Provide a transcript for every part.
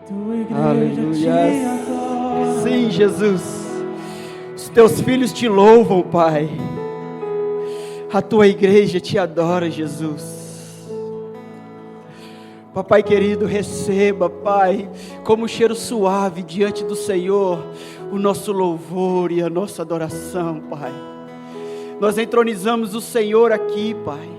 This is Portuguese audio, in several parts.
Tua igreja Aleluia. te adora. Sim, Jesus. Os teus filhos te louvam, Pai. A tua igreja te adora, Jesus. Papai querido, receba, Pai, como um cheiro suave diante do Senhor, o nosso louvor e a nossa adoração, Pai. Nós entronizamos o Senhor aqui, Pai.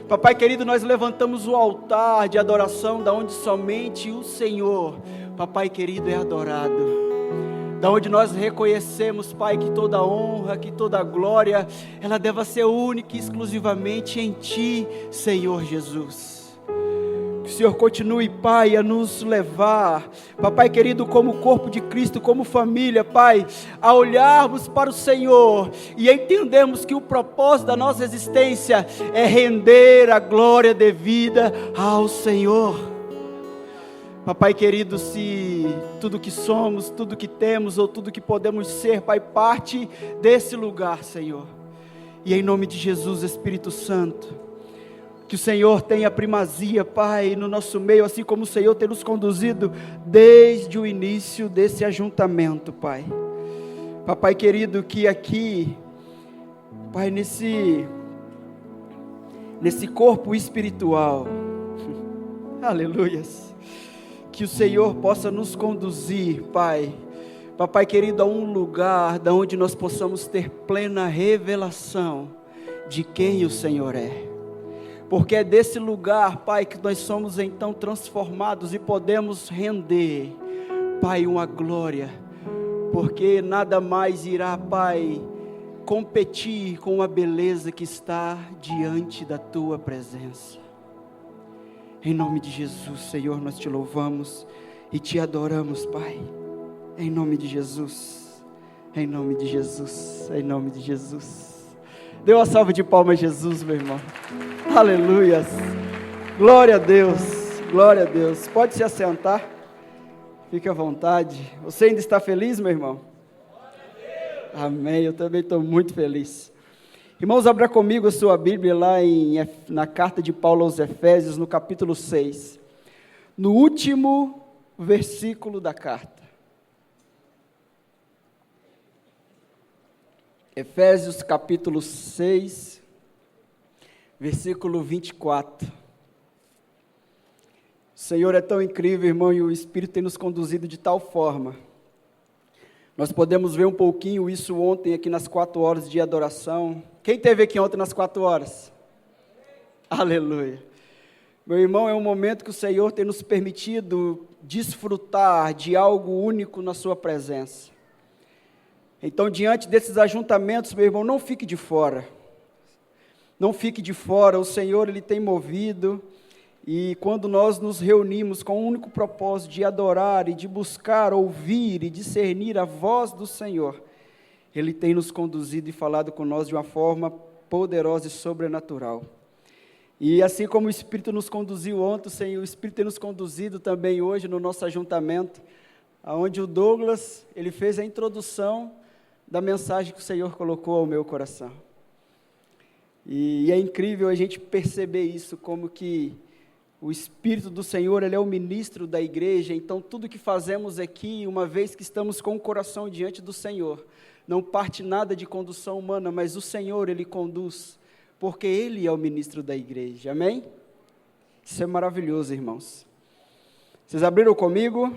Papai querido, nós levantamos o altar de adoração, da onde somente o Senhor, Papai querido, é adorado. Da onde nós reconhecemos, Pai, que toda honra, que toda glória, ela deva ser única e exclusivamente em Ti, Senhor Jesus. Que o Senhor continue, Pai, a nos levar, Papai querido, como corpo de Cristo, como família, Pai, a olharmos para o Senhor e entendermos que o propósito da nossa existência é render a glória devida ao Senhor. Papai querido, se tudo que somos, tudo que temos ou tudo que podemos ser, Pai, parte desse lugar, Senhor. E em nome de Jesus, Espírito Santo, que o Senhor tenha primazia, Pai, no nosso meio, assim como o Senhor tem nos conduzido desde o início desse ajuntamento, Pai. Papai querido, que aqui, Pai, nesse corpo espiritual, aleluias, que o Senhor possa nos conduzir, Pai, Papai querido, a um lugar da onde nós possamos ter plena revelação de quem o Senhor é. Porque é desse lugar, Pai, que nós somos então transformados e podemos render, Pai, uma glória. Porque nada mais irá, Pai, competir com a beleza que está diante da Tua presença. Em nome de Jesus, Senhor, nós Te louvamos e Te adoramos, Pai. Em nome de Jesus, em nome de Jesus, em nome de Jesus. Dê uma salva de palmas a Jesus, meu irmão. Aleluias. Glória a Deus. Glória a Deus. Pode se assentar. Fique à vontade. Você ainda está feliz, meu irmão? Amém. Eu também estou muito feliz. Irmãos, abra comigo a sua Bíblia lá na carta de Paulo aos Efésios, no capítulo 6. No último versículo da carta. Efésios capítulo 6, versículo 24. O Senhor é tão incrível, irmão, e o Espírito tem nos conduzido de tal forma. Nós podemos ver um pouquinho isso ontem aqui nas 4 horas de adoração. Quem esteve aqui ontem nas 4 horas? Aleluia. Meu irmão, é um momento que o Senhor tem nos permitido desfrutar de algo único na sua presença. Então, diante desses ajuntamentos, meu irmão, não fique de fora. Não fique de fora, o Senhor, Ele tem movido, e quando nós nos reunimos com o único propósito de adorar e de buscar, ouvir e discernir a voz do Senhor, Ele tem nos conduzido e falado com nós de uma forma poderosa e sobrenatural. E assim como o Espírito nos conduziu ontem, Senhor, o Espírito tem nos conduzido também hoje no nosso ajuntamento, onde o Douglas, ele fez a introdução da mensagem que o Senhor colocou ao meu coração. E é incrível a gente perceber isso, como que o Espírito do Senhor, Ele é o ministro da igreja, então tudo que fazemos aqui, uma vez que estamos com o coração diante do Senhor, não parte nada de condução humana, mas o Senhor, Ele conduz, porque Ele é o ministro da igreja, amém? Isso é maravilhoso, irmãos. Vocês abriram comigo?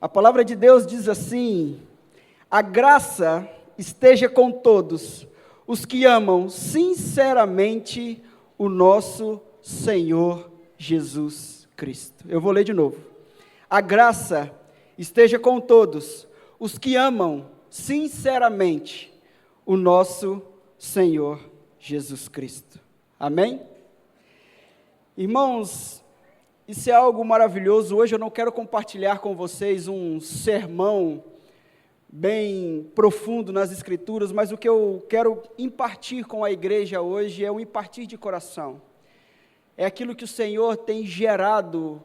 A palavra de Deus diz assim: a graça esteja com todos os que amam sinceramente o nosso Senhor Jesus Cristo. Eu vou ler de novo. A graça esteja com todos os que amam sinceramente o nosso Senhor Jesus Cristo. Amém? Irmãos, isso é algo maravilhoso. Hoje eu não quero compartilhar com vocês um sermão bem profundo nas Escrituras, mas o que eu quero impartir com a igreja hoje é um impartir de coração. É aquilo que o Senhor tem gerado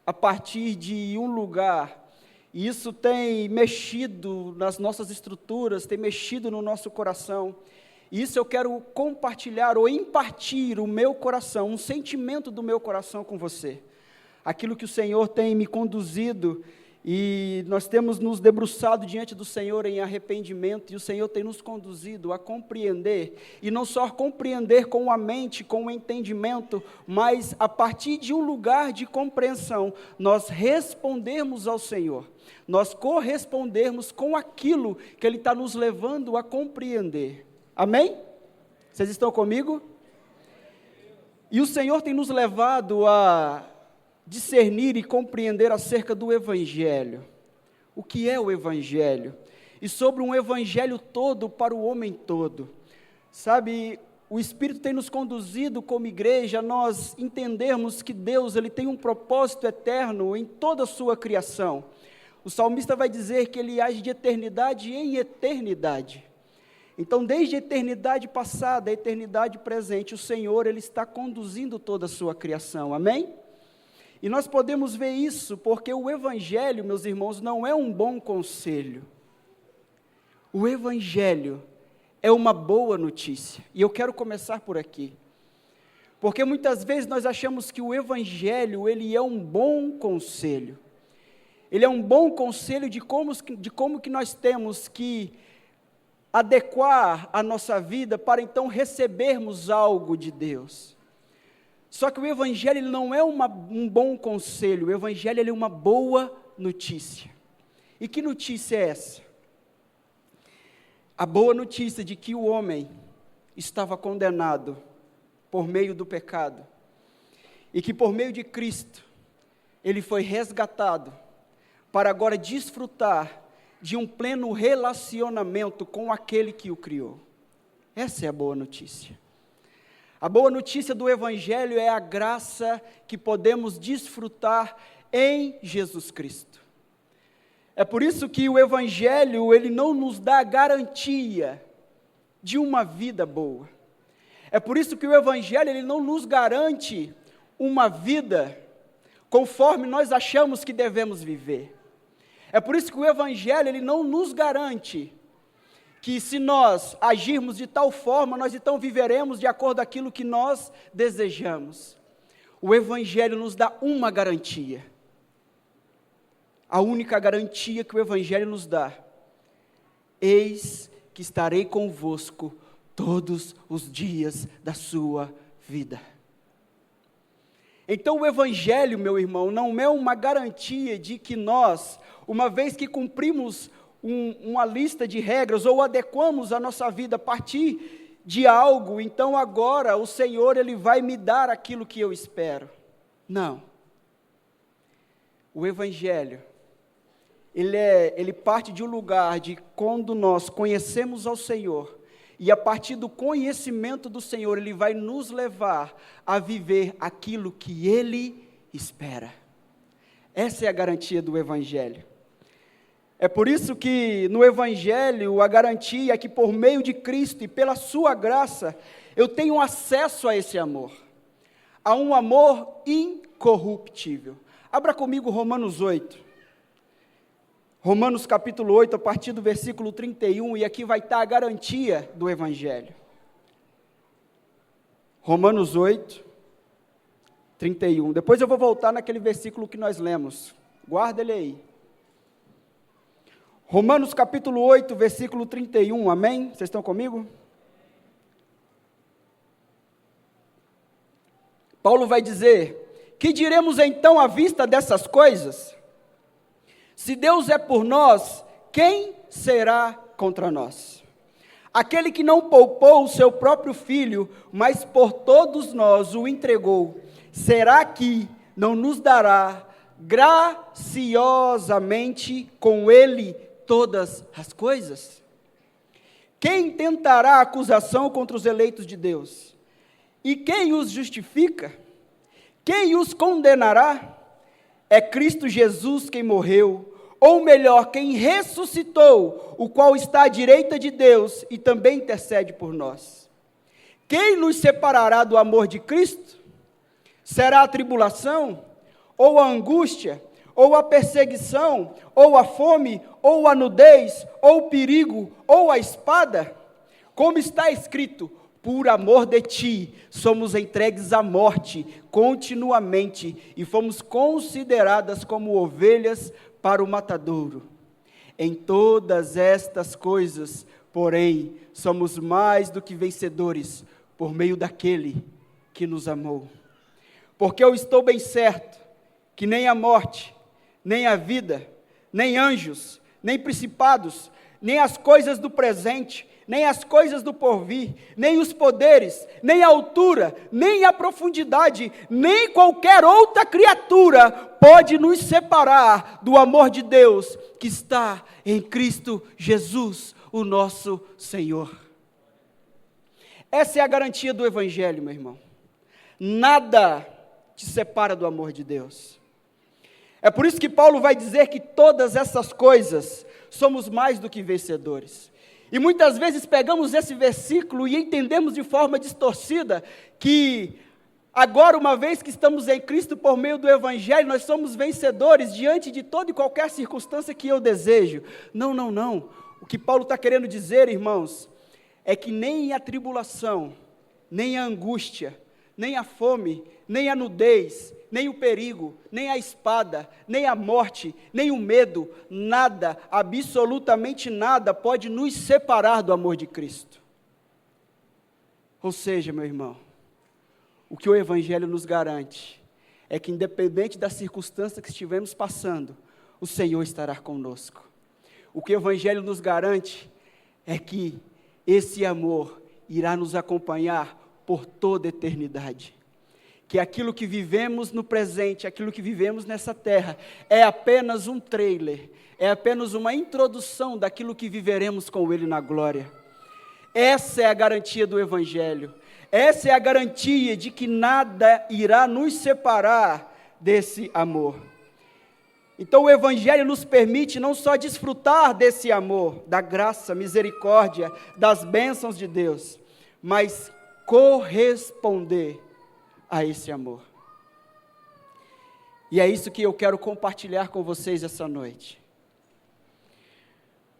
a partir de um lugar, e isso tem mexido nas nossas estruturas, tem mexido no nosso coração, e isso eu quero compartilhar ou impartir o meu coração, um sentimento do meu coração com você. aquilo que o Senhor tem me conduzido, e nós temos nos debruçado diante do Senhor em arrependimento, e o Senhor tem nos conduzido a compreender, e não só compreender com a mente, com o entendimento, mas a partir de um lugar de compreensão, nós respondermos ao Senhor, nós correspondermos com aquilo que Ele está nos levando a compreender. Amém? Vocês estão comigo? E o Senhor tem nos levado a discernir e compreender acerca do Evangelho. O que é o Evangelho? E sobre um Evangelho todo para o homem todo. Sabe, o Espírito tem nos conduzido como igreja a nós entendermos que Deus, Ele tem um propósito eterno em toda a sua criação. O salmista vai dizer que Ele age de eternidade em eternidade. Então, desde a eternidade passada, a eternidade presente, o Senhor, Ele está conduzindo toda a sua criação. Amém? E nós podemos ver isso porque o Evangelho, meus irmãos, não é um bom conselho. O Evangelho é uma boa notícia. E eu quero começar por aqui. Porque muitas vezes nós achamos que o Evangelho, ele é um bom conselho. Ele é um bom conselho de como que nós temos que adequar a nossa vida para então recebermos algo de Deus. Só que o Evangelho ele não é um bom conselho, o Evangelho ele é uma boa notícia. E que notícia é essa? A boa notícia de que o homem estava condenado por meio do pecado, e que por meio de Cristo, ele foi resgatado, para agora desfrutar de um pleno relacionamento com aquele que o criou. Essa é a boa notícia. A boa notícia do Evangelho é a graça que podemos desfrutar em Jesus Cristo. É por isso que o Evangelho, ele não nos dá garantia de uma vida boa. É por isso que o Evangelho, ele não nos garante uma vida conforme nós achamos que devemos viver. É por isso que o Evangelho, ele não nos garante que se nós agirmos de tal forma, nós então viveremos de acordo com aquilo que nós desejamos. O Evangelho nos dá uma garantia. A única garantia que o Evangelho nos dá. Eis que estarei convosco todos os dias da sua vida. Então o Evangelho, meu irmão, não é uma garantia de que nós, uma vez que cumprimos uma lista de regras, ou adequamos a nossa vida a partir de algo, então agora o Senhor, Ele vai me dar aquilo que eu espero. Não. O Evangelho, ele parte de um lugar de quando nós conhecemos ao Senhor, e a partir do conhecimento do Senhor, Ele vai nos levar a viver aquilo que Ele espera. Essa é a garantia do Evangelho. É por isso que no Evangelho a garantia é que por meio de Cristo e pela sua graça, eu tenho acesso a esse amor. A um amor incorruptível. Abra comigo Romanos 8. Romanos capítulo 8, a partir do versículo 31, e aqui vai estar a garantia do Evangelho. Romanos 8, 31. Depois eu vou voltar naquele versículo que nós lemos. Guarda ele aí. Romanos capítulo 8, versículo 31, amém? Vocês estão comigo? Paulo vai dizer: que diremos então à vista dessas coisas? Se Deus é por nós, quem será contra nós? Aquele que não poupou o seu próprio filho, mas por todos nós o entregou, será que não nos dará graciosamente com ele todas as coisas? Quem tentará acusação contra os eleitos de Deus? E quem os justifica? Quem os condenará? É Cristo Jesus quem morreu, ou melhor, quem ressuscitou, o qual está à direita de Deus e também intercede por nós. Quem nos separará do amor de Cristo? Será a tribulação, ou a angústia, ou a perseguição, ou a fome, ou a nudez, ou o perigo, ou a espada? Como está escrito: por amor de ti, somos entregues à morte continuamente e fomos consideradas como ovelhas para o matadouro. Em todas estas coisas, porém, somos mais do que vencedores por meio daquele que nos amou. Porque eu estou bem certo que nem a morte, nem a vida, nem anjos, nem principados, nem as coisas do presente, nem as coisas do porvir, nem os poderes, nem a altura, nem a profundidade, nem qualquer outra criatura pode nos separar do amor de Deus que está em Cristo Jesus, o nosso Senhor. Essa é a garantia do Evangelho, meu irmão. Nada te separa do amor de Deus. É por isso que Paulo vai dizer que todas essas coisas somos mais do que vencedores. E muitas vezes pegamos esse versículo e entendemos de forma distorcida que agora, uma vez que estamos em Cristo por meio do Evangelho, nós somos vencedores diante de toda e qualquer circunstância que eu desejo. Não, não, não. O que Paulo está querendo dizer, irmãos, é que nem a tribulação, nem a angústia, nem a fome, nem a nudez, nem o perigo, nem a espada, nem a morte, nem o medo, nada, absolutamente nada pode nos separar do amor de Cristo. Ou seja, meu irmão, o que o Evangelho nos garante é que independente da circunstância que estivermos passando, o Senhor estará conosco. O que o Evangelho nos garante é que esse amor irá nos acompanhar por toda a eternidade. Que aquilo que vivemos no presente, aquilo que vivemos nessa terra, é apenas um trailer, é apenas uma introdução daquilo que viveremos com Ele na glória. Essa é a garantia do Evangelho, essa é a garantia de que nada irá nos separar desse amor. Então o Evangelho nos permite não só desfrutar desse amor, da graça, misericórdia, das bênçãos de Deus, mas corresponder a esse amor. E é isso que eu quero compartilhar com vocês essa noite.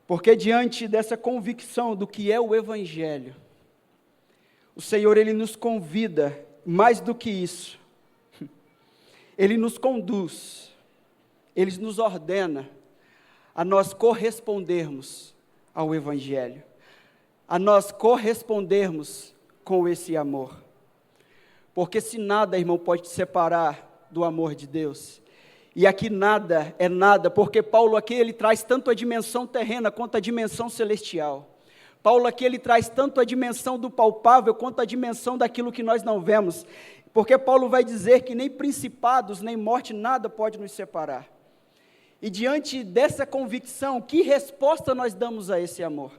Porque diante dessa convicção do que é o Evangelho, o Senhor, Ele nos convida, mais do que isso, Ele nos conduz, Ele nos ordena a nós correspondermos ao Evangelho, a nós correspondermos com esse amor. Porque se nada, irmão, pode te separar do amor de Deus, e aqui nada é nada, porque Paulo aqui ele traz tanto a dimensão terrena quanto a dimensão celestial. Paulo aqui ele traz tanto a dimensão do palpável quanto a dimensão daquilo que nós não vemos, porque Paulo vai dizer que nem principados, nem morte, nada pode nos separar. E diante dessa convicção, que resposta nós damos a esse amor?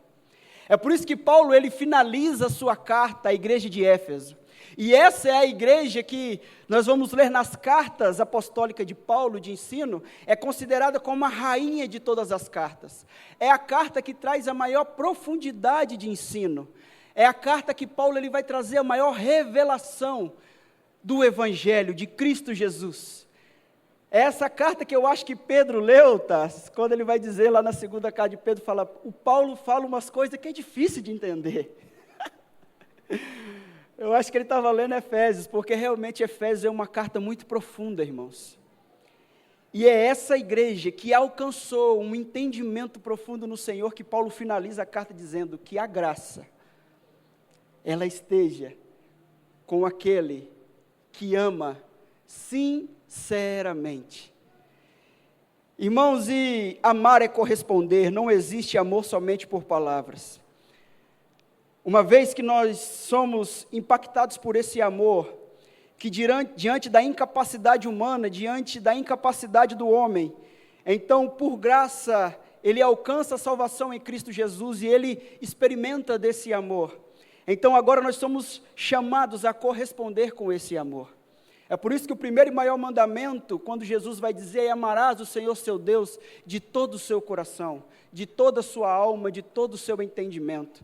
É por isso que Paulo ele finaliza a sua carta à igreja de Éfeso. E essa é a igreja que nós vamos ler nas cartas apostólicas de Paulo, de ensino, é considerada como a rainha de todas as cartas. É a carta que traz a maior profundidade de ensino. É a carta que Paulo ele vai trazer a maior revelação do Evangelho, de Cristo Jesus. É essa carta que eu acho que Pedro leu, tá? Quando ele vai dizer lá na segunda carta de Pedro, o Paulo fala umas coisas que é difícil de entender. Eu acho que ele estava lendo Efésios, porque realmente Efésios é uma carta muito profunda, irmãos. E é essa igreja que alcançou um entendimento profundo no Senhor, que Paulo finaliza a carta dizendo que a graça, ela esteja com aquele que ama sinceramente. Irmãos, e amar é corresponder, não existe amor somente por palavras. Uma vez que nós somos impactados por esse amor, que diante da incapacidade humana, diante da incapacidade do homem, então, por graça, ele alcança a salvação em Cristo Jesus e ele experimenta desse amor. Então, agora nós somos chamados a corresponder com esse amor. É por isso que o primeiro e maior mandamento, quando Jesus vai dizer, amarás o Senhor seu Deus de todo o seu coração, de toda a sua alma, de todo o seu entendimento.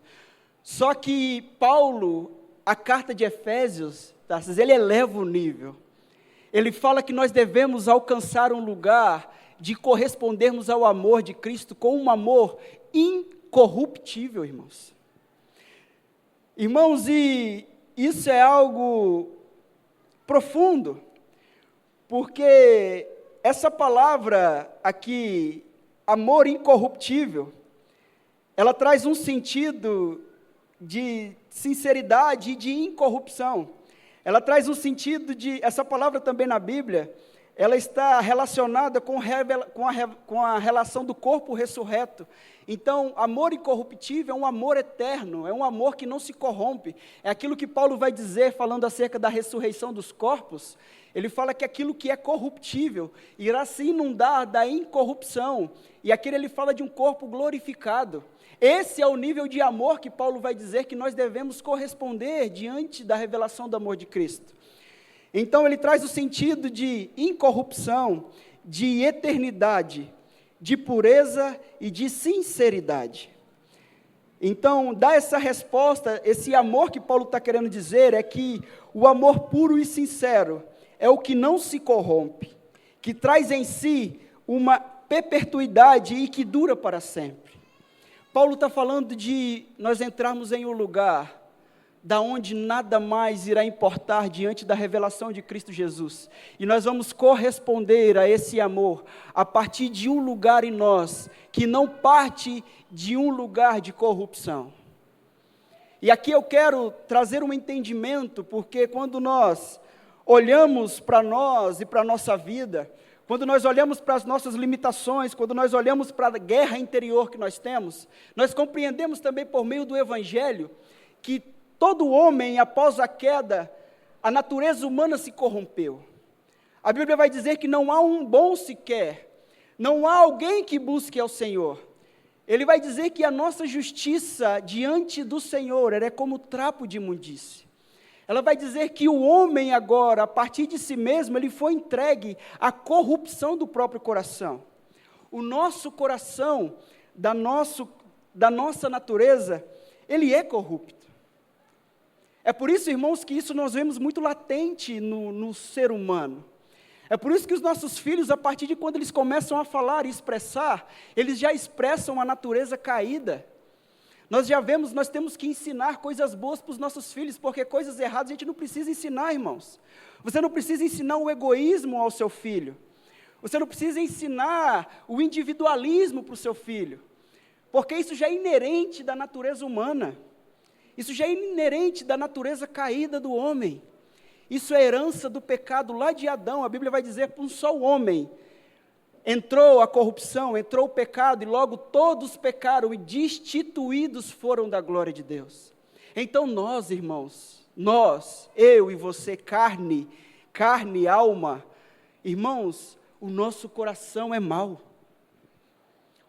Só que Paulo, a carta de Efésios, ele eleva o nível. Ele fala que nós devemos alcançar um lugar de correspondermos ao amor de Cristo com um amor incorruptível, irmãos. Irmãos, e isso é algo profundo, porque essa palavra aqui, amor incorruptível, ela traz um sentido de sinceridade e de incorrupção. Ela traz um sentido de, essa palavra também na Bíblia, ela está relacionada com a relação do corpo ressurreto. Então, amor incorruptível é um amor eterno, é um amor que não se corrompe. É aquilo que Paulo vai dizer, falando acerca da ressurreição dos corpos. Ele fala que aquilo que é corruptível irá se inundar da incorrupção. E aqui ele fala de um corpo glorificado. Esse é o nível de amor que Paulo vai dizer que nós devemos corresponder diante da revelação do amor de Cristo. Então ele traz o sentido de incorrupção, de eternidade, de pureza e de sinceridade. Então, dá essa resposta, esse amor que Paulo está querendo dizer é que o amor puro e sincero é o que não se corrompe, que traz em si uma perpetuidade e que dura para sempre. Paulo está falando de nós entrarmos em um lugar da onde nada mais irá importar diante da revelação de Cristo Jesus. E nós vamos corresponder a esse amor a partir de um lugar em nós, que não parte de um lugar de corrupção. E aqui eu quero trazer um entendimento, porque quando nós olhamos para nós e para a nossa vida, quando nós olhamos para as nossas limitações, quando nós olhamos para a guerra interior que nós temos, nós compreendemos também por meio do Evangelho, que todo homem, após a queda, a natureza humana se corrompeu. A Bíblia vai dizer que não há um bom sequer, não há alguém que busque ao Senhor. Ele vai dizer que a nossa justiça diante do Senhor é como trapo de imundície. Ela vai dizer que o homem agora, a partir de si mesmo, ele foi entregue à corrupção do próprio coração. O nosso coração, da nossa natureza, ele é corrupto. É por isso, irmãos, que isso nós vemos muito latente no ser humano. É por isso que os nossos filhos, a partir de quando eles começam a falar e expressar, eles já expressam a natureza caída. Nós temos que ensinar coisas boas para os nossos filhos, porque coisas erradas a gente não precisa ensinar, irmãos. Você não precisa ensinar o egoísmo ao seu filho. Você não precisa ensinar o individualismo para o seu filho, porque isso já é inerente da natureza humana. Isso já é inerente da natureza caída do homem. Isso é herança do pecado lá de Adão. A Bíblia vai dizer que um só homem entrou a corrupção, entrou o pecado, e logo todos pecaram e destituídos foram da glória de Deus. Então nós, irmãos, eu e você, carne, alma, irmãos, o nosso coração é mau.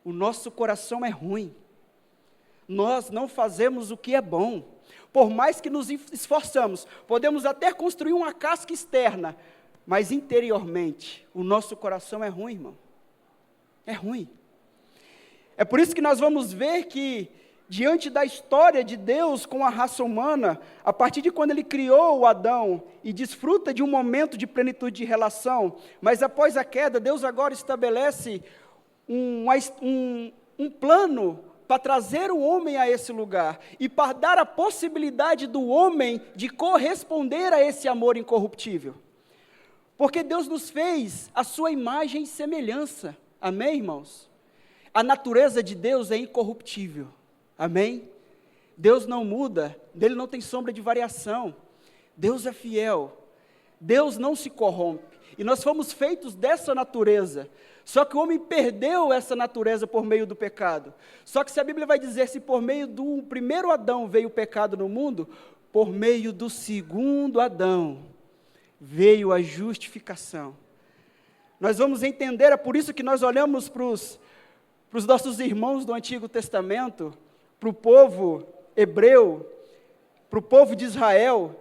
O nosso coração é ruim. Nós não fazemos o que é bom. Por mais que nos esforçamos, podemos até construir uma casca externa, mas interiormente, o nosso coração é ruim, irmão. É ruim. É por isso que nós vamos ver que, diante da história de Deus com a raça humana, a partir de quando Ele criou o Adão e desfruta de um momento de plenitude de relação, mas após a queda, Deus agora estabelece um plano para trazer o homem a esse lugar e para dar a possibilidade do homem de corresponder a esse amor incorruptível. Porque Deus nos fez a sua imagem e semelhança. Amém, irmãos? A natureza de Deus é incorruptível. Amém? Deus não muda, dele não tem sombra de variação. Deus é fiel. Deus não se corrompe. E nós fomos feitos dessa natureza. Só que o homem perdeu essa natureza por meio do pecado. Só que se a Bíblia vai dizer, se por meio do primeiro Adão veio o pecado no mundo, por meio do segundo Adão veio a justificação. Nós vamos entender, é por isso que nós olhamos para os nossos irmãos do Antigo Testamento, para o povo hebreu, para o povo de Israel,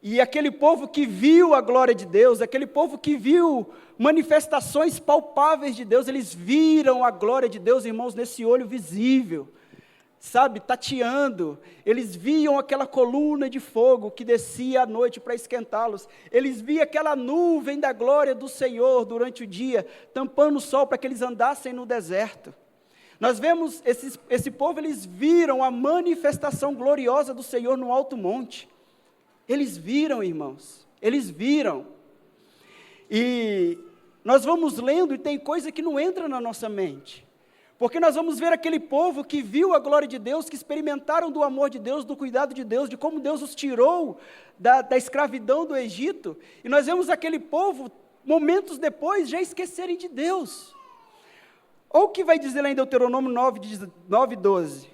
e aquele povo que viu a glória de Deus, aquele povo que viu manifestações palpáveis de Deus, eles viram a glória de Deus, irmãos, nesse olho visível, sabe, tateando. Eles viam aquela coluna de fogo que descia à noite para esquentá-los. Eles viam aquela nuvem da glória do Senhor durante o dia, tampando o sol para que eles andassem no deserto. Nós vemos esse povo, eles viram a manifestação gloriosa do Senhor no alto monte. Eles viram, irmãos, eles viram. E nós vamos lendo e tem coisa que não entra na nossa mente. Porque nós vamos ver aquele povo que viu a glória de Deus, que experimentaram do amor de Deus, do cuidado de Deus, de como Deus os tirou da escravidão do Egito. E nós vemos aquele povo, momentos depois, já esquecerem de Deus. Olha o que vai dizer lá em Deuteronômio 9:12.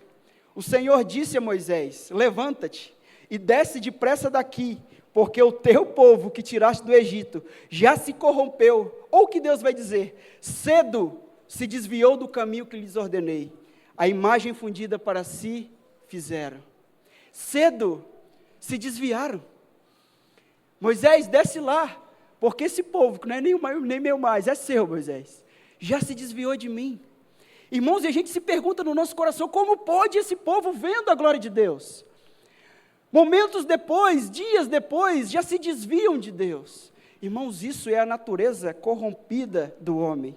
O Senhor disse a Moisés: levanta-te e desce depressa daqui, porque o teu povo que tiraste do Egito já se corrompeu. Ou o que Deus vai dizer? Cedo se desviou do caminho que lhes ordenei. A imagem fundida para si fizeram. Cedo se desviaram. Moisés, desce lá, porque esse povo, que não é nem meu mais, é seu, Moisés, já se desviou de mim. Irmãos, e a gente se pergunta no nosso coração, como pode esse povo, vendo a glória de Deus, momentos depois, dias depois, já se desviam de Deus? Irmãos, isso é a natureza corrompida do homem.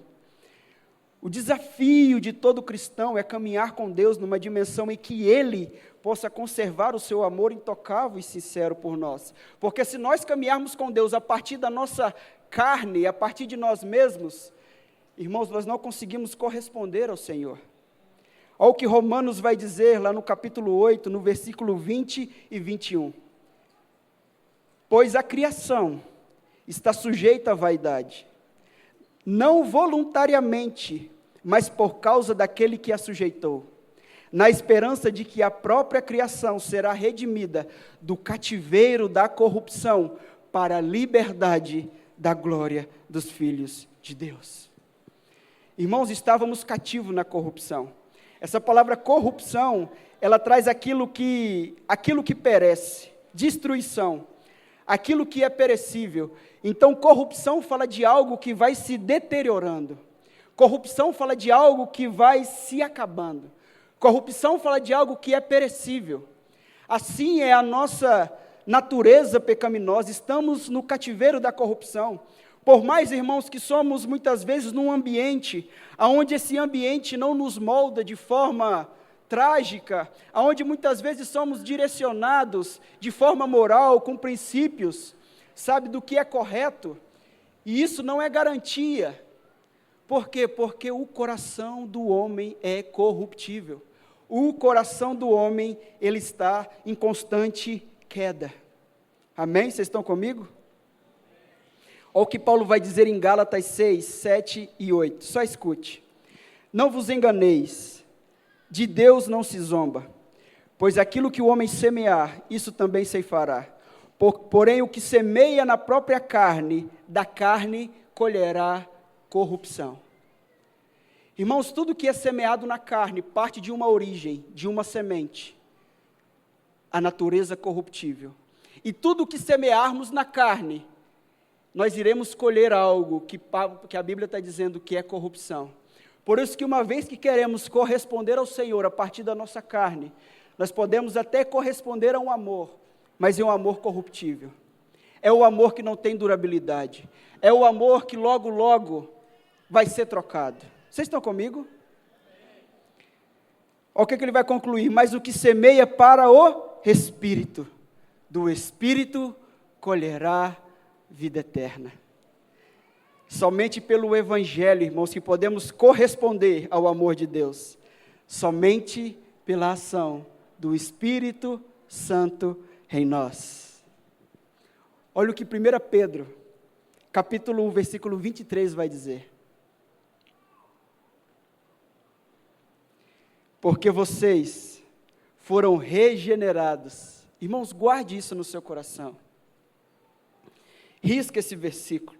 O desafio de todo cristão é caminhar com Deus numa dimensão em que Ele possa conservar o seu amor intocável e sincero por nós. Porque se nós caminharmos com Deus a partir da nossa carne, a partir de nós mesmos, irmãos, nós não conseguimos corresponder ao Senhor. Olha o que Romanos vai dizer lá no capítulo 8, no versículo 20 e 21. Pois a criação está sujeita à vaidade, não voluntariamente, mas por causa daquele que a sujeitou, na esperança de que a própria criação será redimida do cativeiro da corrupção para a liberdade da glória dos filhos de Deus. Irmãos, estávamos cativos na corrupção. Essa palavra corrupção, ela traz aquilo que perece, destruição, aquilo que é perecível. Então, corrupção fala de algo que vai se deteriorando. Corrupção fala de algo que vai se acabando. Corrupção fala de algo que é perecível. Assim é a nossa natureza pecaminosa, estamos no cativeiro da corrupção. Por mais, irmãos, que somos muitas vezes num ambiente, onde esse ambiente não nos molda de forma trágica, onde muitas vezes somos direcionados de forma moral, com princípios, sabe, do que é correto, e isso não é garantia. Por quê? Porque o coração do homem é corruptível. O coração do homem, ele está em constante queda. Amém? Vocês estão comigo? Olha o que Paulo vai dizer em Gálatas 6, 7 e 8. Só escute. Não vos enganeis, de Deus não se zomba, pois aquilo que o homem semear, isso também ceifará. Porém, o que semeia na própria carne, da carne colherá corrupção. Irmãos, tudo que é semeado na carne parte de uma origem, de uma semente, a natureza corruptível. E tudo que semearmos na carne, nós iremos colher algo que a Bíblia está dizendo que é corrupção. Por isso que uma vez que queremos corresponder ao Senhor a partir da nossa carne, nós podemos até corresponder a um amor, mas é um amor corruptível. É o amor que não tem durabilidade. É o amor que logo, logo vai ser trocado. Vocês estão comigo? Olha o que ele vai concluir. Mas o que semeia para o Espírito, do Espírito colherá vida eterna. Somente pelo Evangelho, irmãos, que podemos corresponder ao amor de Deus. Somente pela ação do Espírito Santo em nós. Olha o que 1 Pedro, capítulo 1, versículo 23 vai dizer. Porque vocês foram regenerados. Irmãos, guarde isso no seu coração. Risca esse versículo.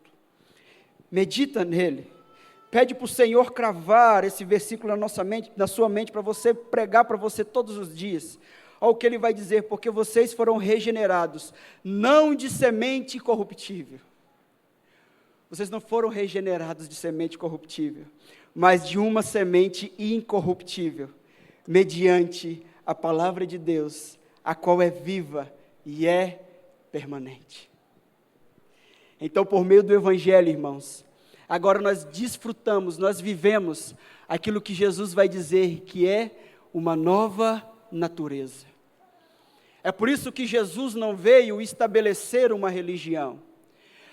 Medita nele. Pede para o Senhor cravar esse versículo na sua mente, para você pregar para você todos os dias. Olha o que ele vai dizer, porque vocês foram regenerados, não de semente corruptível. Vocês não foram regenerados de semente corruptível, mas de uma semente incorruptível, mediante a palavra de Deus, a qual é viva e é permanente. Então, por meio do Evangelho, irmãos, Agora nós desfrutamos, nós vivemos aquilo que Jesus vai dizer que é uma nova natureza. É por isso que Jesus não veio estabelecer uma religião.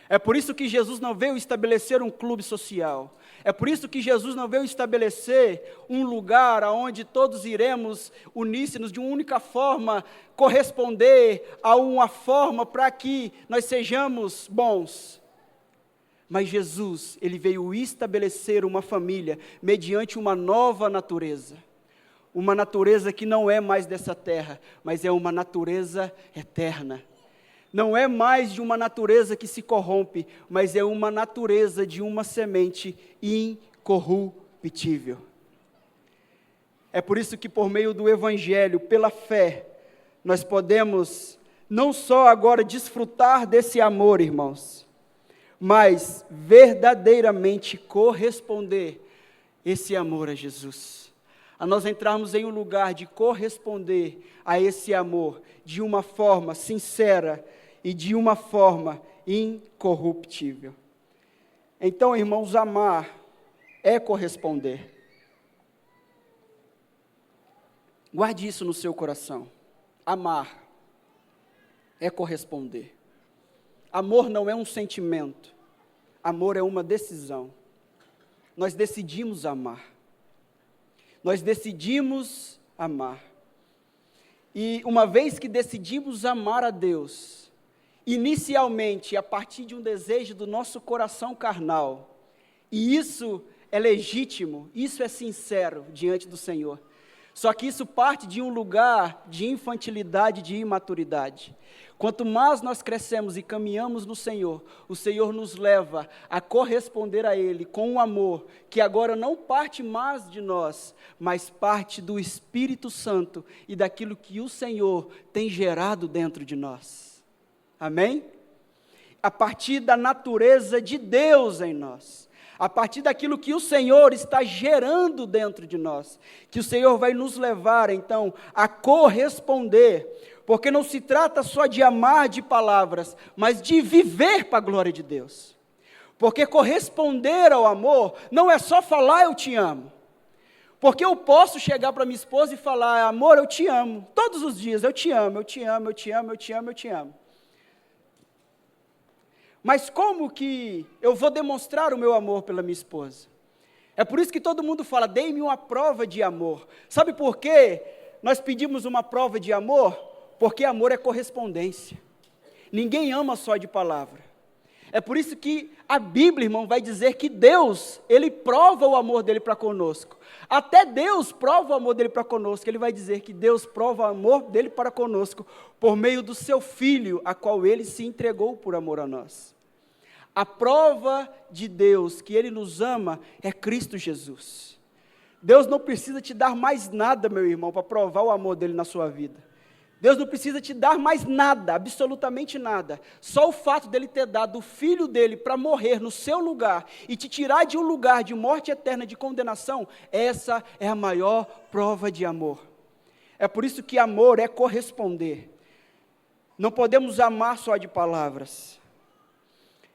É por isso que Jesus não veio estabelecer um clube social. É por isso que Jesus não veio estabelecer um lugar onde todos iremos unir-nos de uma única forma, corresponder a uma forma para que nós sejamos bons. Mas Jesus, ele veio estabelecer uma família mediante uma nova natureza. Uma natureza que não é mais dessa terra, mas é uma natureza eterna. Não é mais de uma natureza que se corrompe, mas é uma natureza de uma semente incorruptível. É por isso que por meio do Evangelho, pela fé, nós podemos não só agora desfrutar desse amor, irmãos, mas verdadeiramente corresponder esse amor a Jesus. A nós entrarmos em um lugar de corresponder a esse amor de uma forma sincera e de uma forma incorruptível. Então, irmãos, amar é corresponder. Guarde isso no seu coração. Amar é corresponder. Amor não é um sentimento. Amor é uma decisão. Nós decidimos amar. Nós decidimos amar. E uma vez que decidimos amar a Deus, inicialmente a partir de um desejo do nosso coração carnal, e isso é legítimo, isso é sincero diante do Senhor. Só que isso parte de um lugar de infantilidade, de imaturidade. Quanto mais nós crescemos e caminhamos no Senhor, o Senhor nos leva a corresponder a Ele com um amor que agora não parte mais de nós, mas parte do Espírito Santo e daquilo que o Senhor tem gerado dentro de nós. Amém? A partir da natureza de Deus em nós. A partir daquilo que o Senhor está gerando dentro de nós, que o Senhor vai nos levar, então, a corresponder, porque não se trata só de amar de palavras, mas de viver para a glória de Deus. Porque corresponder ao amor não é só falar eu te amo. Porque eu posso chegar para minha esposa e falar, amor, eu te amo, todos os dias, eu te amo, eu te amo, eu te amo, eu te amo, eu te amo. Mas como que eu vou demonstrar o meu amor pela minha esposa? É por isso que todo mundo fala, dê-me uma prova de amor. Sabe por quê nós pedimos uma prova de amor? Porque amor é correspondência. Ninguém ama só de palavra. É por isso que a Bíblia, irmão, vai dizer que Deus, Ele prova o amor dEle para conosco. Até Deus prova o amor dEle para conosco. Ele vai dizer que Deus prova o amor dEle para conosco por meio do seu Filho, a qual Ele se entregou por amor a nós. A prova de Deus que Ele nos ama é Cristo Jesus. Deus não precisa te dar mais nada, meu irmão, para provar o amor dEle na sua vida. Deus não precisa te dar mais nada, absolutamente nada. Só o fato dEle ter dado o Filho dEle para morrer no seu lugar e te tirar de um lugar de morte eterna, de condenação, essa é a maior prova de amor. É por isso que amor é corresponder. Não podemos amar só de palavras.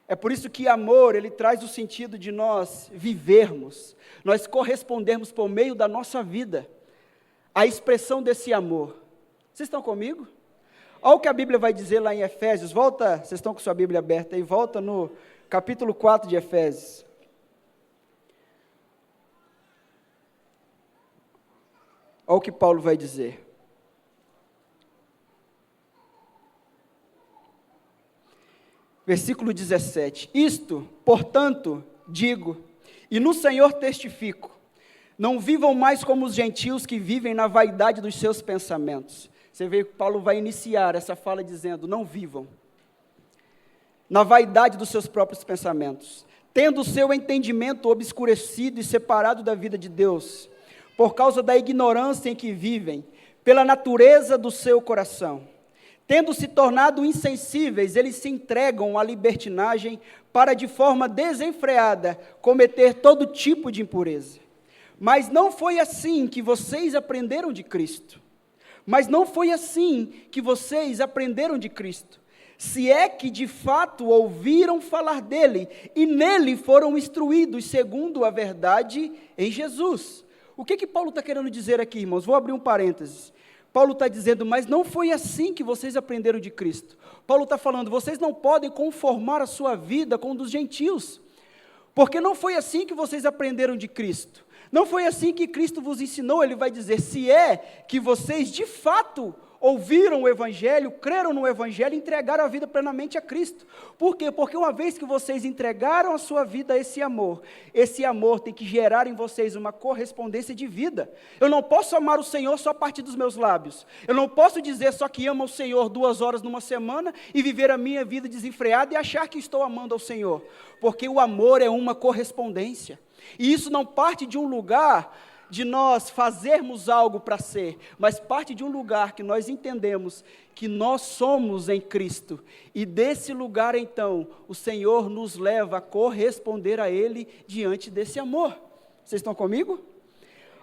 É por isso que amor, ele traz o sentido de nós vivermos, nós correspondermos por meio da nossa vida, a expressão desse amor. Vocês estão comigo? Olha o que a Bíblia vai dizer lá em Efésios, volta, vocês estão com sua Bíblia aberta aí, volta no capítulo 4 de Efésios. Olha o que Paulo vai dizer. Versículo 17, isto, portanto, digo, e no Senhor testifico, não vivam mais como os gentios que vivem na vaidade dos seus pensamentos. Você vê que Paulo vai iniciar essa fala dizendo, não vivam na vaidade dos seus próprios pensamentos, tendo o seu entendimento obscurecido e separado da vida de Deus, por causa da ignorância em que vivem, pela natureza do seu coração. Tendo se tornado insensíveis, eles se entregam à libertinagem para, de forma desenfreada, cometer todo tipo de impureza. Mas não foi assim que vocês aprenderam de Cristo. se é que de fato ouviram falar dele, e nele foram instruídos segundo a verdade em Jesus. O que Paulo está querendo dizer aqui, irmãos? Vou abrir um parênteses. Paulo está dizendo, mas não foi assim que vocês aprenderam de Cristo. Paulo está falando, vocês não podem conformar a sua vida com a dos gentios, porque não foi assim que vocês aprenderam de Cristo. Não foi assim que Cristo vos ensinou. Ele vai dizer, se é que vocês de fato ouviram o Evangelho, creram no Evangelho e entregaram a vida plenamente a Cristo. Por quê? Porque uma vez que vocês entregaram a sua vida a esse amor tem que gerar em vocês uma correspondência de vida. Eu não posso amar o Senhor só a partir dos meus lábios. Eu não posso dizer só que amo o Senhor 2 horas numa semana e viver a minha vida desenfreada e achar que estou amando ao Senhor. Porque o amor é uma correspondência. E isso não parte de um lugar de nós fazermos algo para ser, mas parte de um lugar que nós entendemos que nós somos em Cristo, e desse lugar então, o Senhor nos leva a corresponder a Ele diante desse amor. Vocês estão comigo?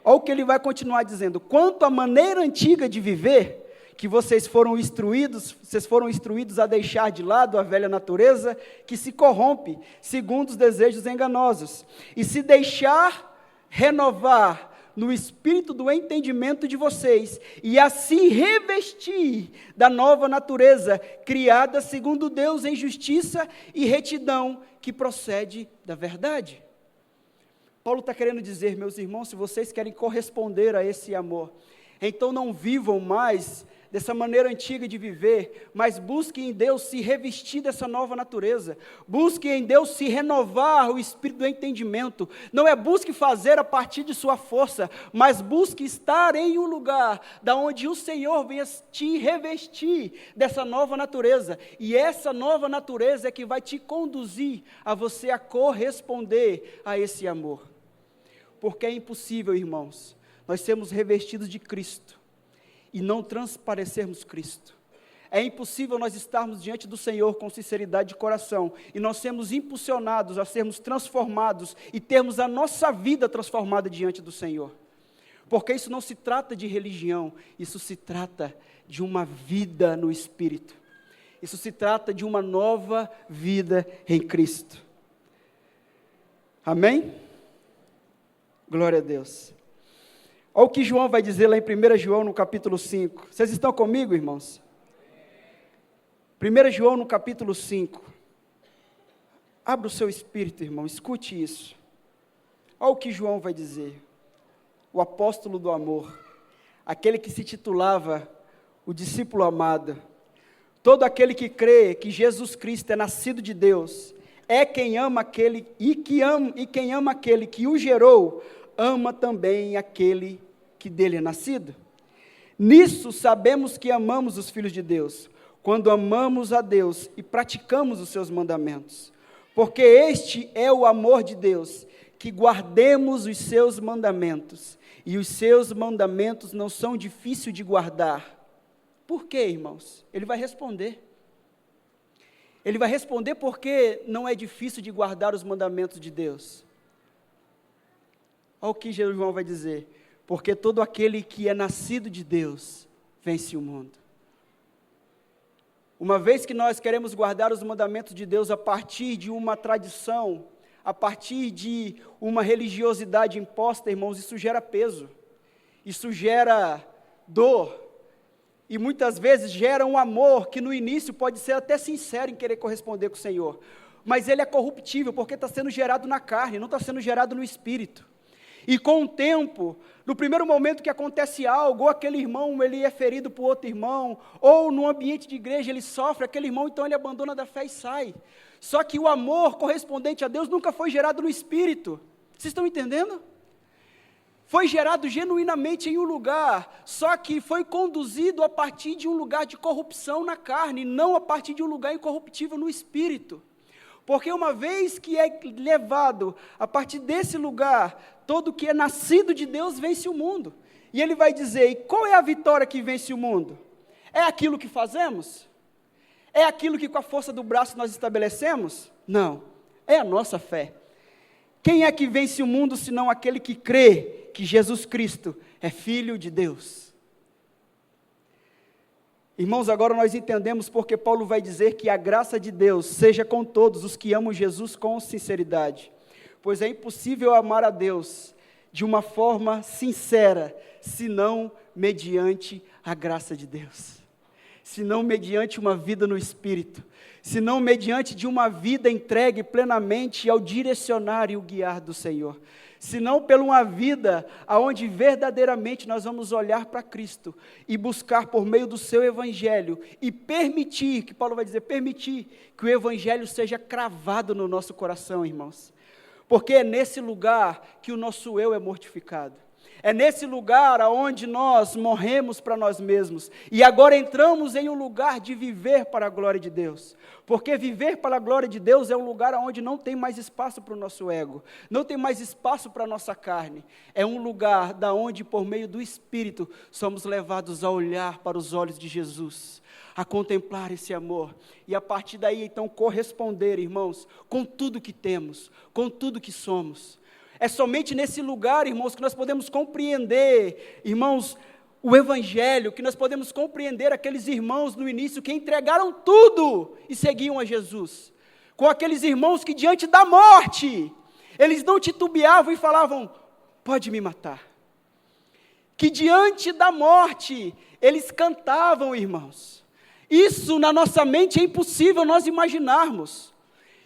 Olha o que ele vai continuar dizendo, quanto à maneira antiga de viver, que vocês foram instruídos a deixar de lado a velha natureza, que se corrompe, segundo os desejos enganosos, e se deixar renovar no espírito do entendimento de vocês, e assim revestir da nova natureza, criada segundo Deus em justiça e retidão, que procede da verdade. Paulo está querendo dizer, meus irmãos, se vocês querem corresponder a esse amor, então não vivam mais dessa maneira antiga de viver, mas busquem em Deus se revestir dessa nova natureza, busquem em Deus se renovar o espírito do entendimento, não é busque fazer a partir de sua força, mas busque estar em um lugar, da onde o Senhor venha te revestir dessa nova natureza, e essa nova natureza é que vai te conduzir a você a corresponder a esse amor, porque é impossível, irmãos, nós sermos revestidos de Cristo, e não transparecermos Cristo. É impossível nós estarmos diante do Senhor com sinceridade de coração, e nós sermos impulsionados a sermos transformados, e termos a nossa vida transformada diante do Senhor. Porque isso não se trata de religião, isso se trata de uma vida no Espírito. Isso se trata de uma nova vida em Cristo. Amém? Glória a Deus. Olha o que João vai dizer lá em 1 João, no capítulo 5. Vocês estão comigo, irmãos? 1 João, no capítulo 5. Abra o seu espírito, irmão, escute isso. Olha o que João vai dizer. O apóstolo do amor, aquele que se titulava o discípulo amado. Todo aquele que crê que Jesus Cristo é nascido de Deus, é quem ama aquele, e quem ama aquele que o gerou, ama também aquele que dele é nascido. Nisso sabemos que amamos os filhos de Deus, quando amamos a Deus e praticamos os seus mandamentos. Porque este é o amor de Deus, que guardemos os seus mandamentos, e os seus mandamentos não são difíceis de guardar. Por quê, irmãos? Ele vai responder. Ele vai responder porque não é difícil de guardar os mandamentos de Deus. Olha o que João vai dizer, porque todo aquele que é nascido de Deus, vence o mundo. Uma vez que nós queremos guardar os mandamentos de Deus a partir de uma tradição, a partir de uma religiosidade imposta, irmãos, isso gera peso, isso gera dor, e muitas vezes gera um amor que no início pode ser até sincero em querer corresponder com o Senhor, mas ele é corruptível, porque está sendo gerado na carne, não está sendo gerado no espírito. E com o tempo, no primeiro momento que acontece algo, ou aquele irmão ele é ferido por outro irmão, ou no ambiente de igreja ele sofre, aquele irmão então ele abandona da fé e sai. Só que o amor correspondente a Deus nunca foi gerado no espírito. Vocês estão entendendo? Foi gerado genuinamente em um lugar, só que foi conduzido a partir de um lugar de corrupção na carne, não a partir de um lugar incorruptível no espírito. Porque uma vez que é levado a partir desse lugar, todo que é nascido de Deus vence o mundo. E ele vai dizer, e qual é a vitória que vence o mundo? É aquilo que fazemos? É aquilo que com a força do braço nós estabelecemos? Não, é a nossa fé. Quem é que vence o mundo, senão aquele que crê que Jesus Cristo é Filho de Deus? Irmãos, agora nós entendemos porque Paulo vai dizer que a graça de Deus seja com todos os que amam Jesus com sinceridade, pois é impossível amar a Deus de uma forma sincera, senão mediante a graça de Deus, senão mediante uma vida no Espírito, senão mediante de uma vida entregue plenamente ao direcionar e o guiar do Senhor, senão por uma vida onde verdadeiramente nós vamos olhar para Cristo e buscar por meio do seu Evangelho e permitir, que Paulo vai dizer, permitir que o Evangelho seja cravado no nosso coração, irmãos, porque é nesse lugar que o nosso eu é mortificado. É nesse lugar onde nós morremos para nós mesmos, e agora entramos em um lugar de viver para a glória de Deus, porque viver para a glória de Deus é um lugar onde não tem mais espaço para o nosso ego, não tem mais espaço para a nossa carne, é um lugar da onde por meio do Espírito somos levados a olhar para os olhos de Jesus, a contemplar esse amor, e a partir daí então corresponder, irmãos, com tudo que temos, com tudo que somos. É somente nesse lugar, irmãos, que nós podemos compreender, irmãos, o Evangelho, que nós podemos compreender aqueles irmãos no início que entregaram tudo e seguiam a Jesus. Com aqueles irmãos que diante da morte, eles não titubeavam e falavam, pode me matar. Que diante da morte, eles cantavam, irmãos. Isso na nossa mente é impossível nós imaginarmos.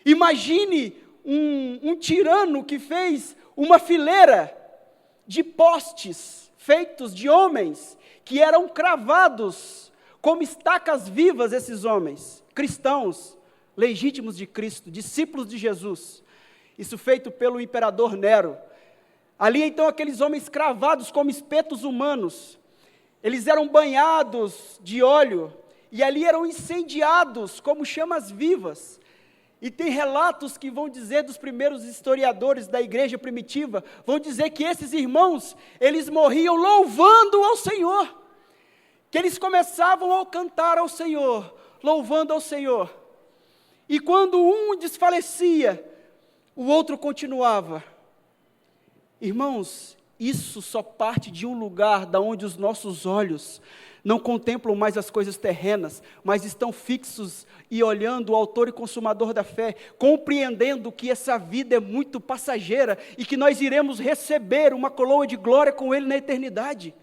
Imagine um tirano que fez uma fileira de postes feitos de homens que eram cravados como estacas vivas, esses homens, cristãos, legítimos de Cristo, discípulos de Jesus, isso feito pelo imperador Nero. Ali então aqueles homens cravados como espetos humanos, eles eram banhados de óleo, e ali eram incendiados como chamas vivas. E tem relatos que vão dizer, dos primeiros historiadores da igreja primitiva, vão dizer que esses irmãos, eles morriam louvando ao Senhor, que eles começavam a cantar ao Senhor, louvando ao Senhor, e quando um desfalecia, o outro continuava. Irmãos, isso só parte de um lugar da onde os nossos olhos não contemplam mais as coisas terrenas, mas estão fixos e olhando o autor e consumador da fé, compreendendo que essa vida é muito passageira e que nós iremos receber uma coroa de glória com Ele na eternidade.